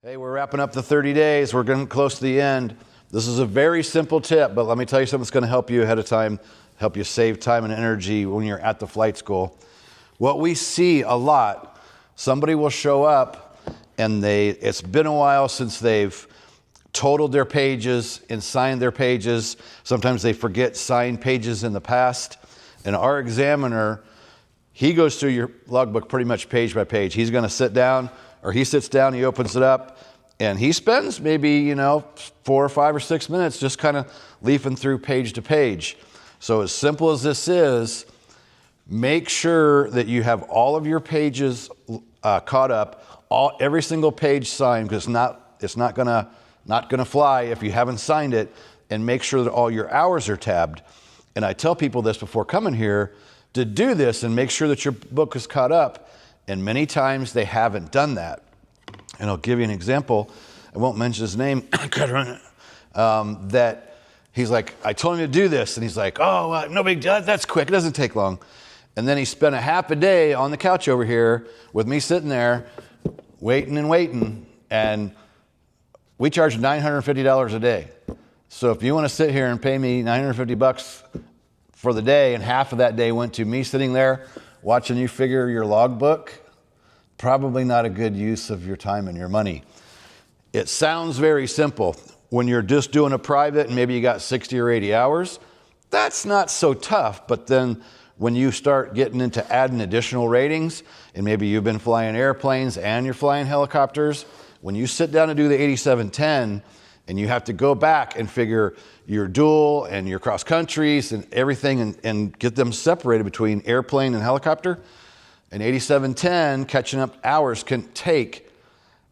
Hey, we're wrapping up the 30 days. We're getting close to the end. This is a very simple tip, but let me tell you something that's going to help you ahead of time, help you save time and energy when you're at the flight school. What we see a lot, somebody will show up and it's been a while since they've totaled their pages and signed their pages. Sometimes they forget signed pages in the past. And our examiner, he goes through your logbook pretty much page by page. He's going to sit down, or he sits down, he opens it up, and he spends maybe, 4 or 5 or 6 minutes just kind of leafing through page to page. So as simple as this is, make sure that you have all of your pages caught up, every single page signed, because it's not gonna fly if you haven't signed it, and make sure that all your hours are tabbed. And I tell people this before coming here to do this and make sure that your book is caught up. And many times they haven't done that. And I'll give you an example. I won't mention his name. That he's like, I told him to do this. And he's like, oh, no big deal. That's quick. It doesn't take long. And then he spent a half a day on the couch over here with me sitting there waiting and waiting. And we charge $950 a day. So if you want to sit here and pay me $950 for the day, and half of that day went to me sitting there watching you figure your logbook, probably not a good use of your time and your money. It sounds very simple. When you're just doing a private and maybe you got 60 or 80 hours, that's not so tough. But then when you start getting into adding additional ratings, and maybe you've been flying airplanes and you're flying helicopters, when you sit down and do the 8710 and you have to go back and figure your dual and your cross countries and everything and get them separated between airplane and helicopter, an 8710 catching up hours can take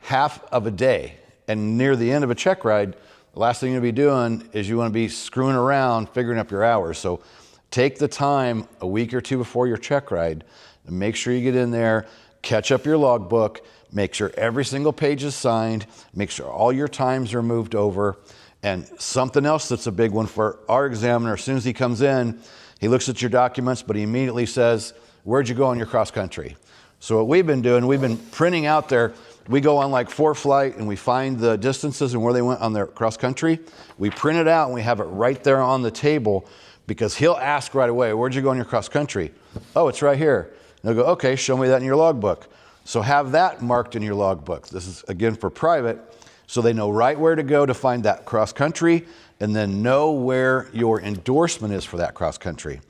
half of a day. And near the end of a check ride, the last thing you'll be doing is you want to be screwing around figuring up your hours. So take the time a week or two before your check ride and make sure you get in there, catch up your logbook, make sure every single page is signed, make sure all your times are moved over. And something else that's a big one for our examiner, as soon as he comes in, he looks at your documents, but he immediately says, where'd you go on your cross country? So what we've been doing, we've been printing out there. We go on like ForeFlight and we find the distances and where they went on their cross country. We print it out and we have it right there on the table, because he'll ask right away, where'd you go on your cross country? Oh, it's right here. And they'll go, okay, show me that in your logbook. So have that marked in your logbook. This is, again, for private, so they know right where to go to find that cross country, and then know where your endorsement is for that cross country.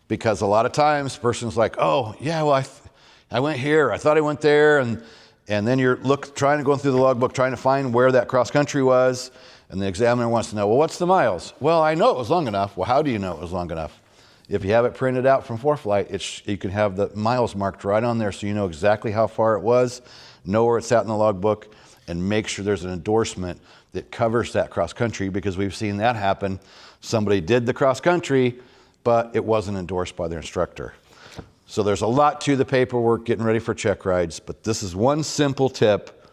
Because a lot of times, a person's like, oh, yeah, well, I went here, I thought I went there, and then you're trying to go through the logbook, trying to find where that cross country was, and the examiner wants to know, well, what's the miles? Well, I know it was long enough. Well, how do you know it was long enough? If you have it printed out from ForeFlight, you can have the miles marked right on there so you know exactly how far it was, know where it's at in the logbook, and make sure there's an endorsement that covers that cross country, because we've seen that happen. Somebody did the cross country, but it wasn't endorsed by their instructor. So there's a lot to the paperwork getting ready for check rides, but this is one simple tip.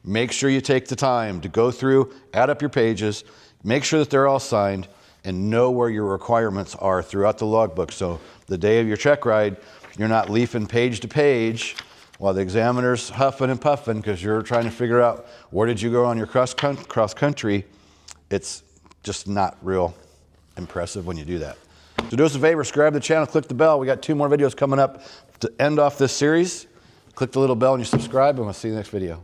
Make sure you take the time to go through, add up your pages, make sure that they're all signed, and know where your requirements are throughout the logbook. So the day of your check ride, you're not leafing page to page while the examiner's huffing and puffing because you're trying to figure out where did you go on your cross country. It's just not real impressive when you do that. So do us a favor, subscribe to the channel, click the bell. We got 2 more videos coming up to end off this series. Click the little bell and you subscribe, and we'll see you in the next video.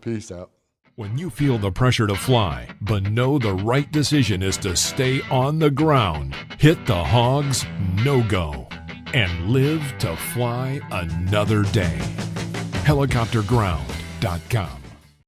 Peace out. When you feel the pressure to fly, but know the right decision is to stay on the ground, hit the H.O.G.S no-go and live to fly another day. Helicopterground.com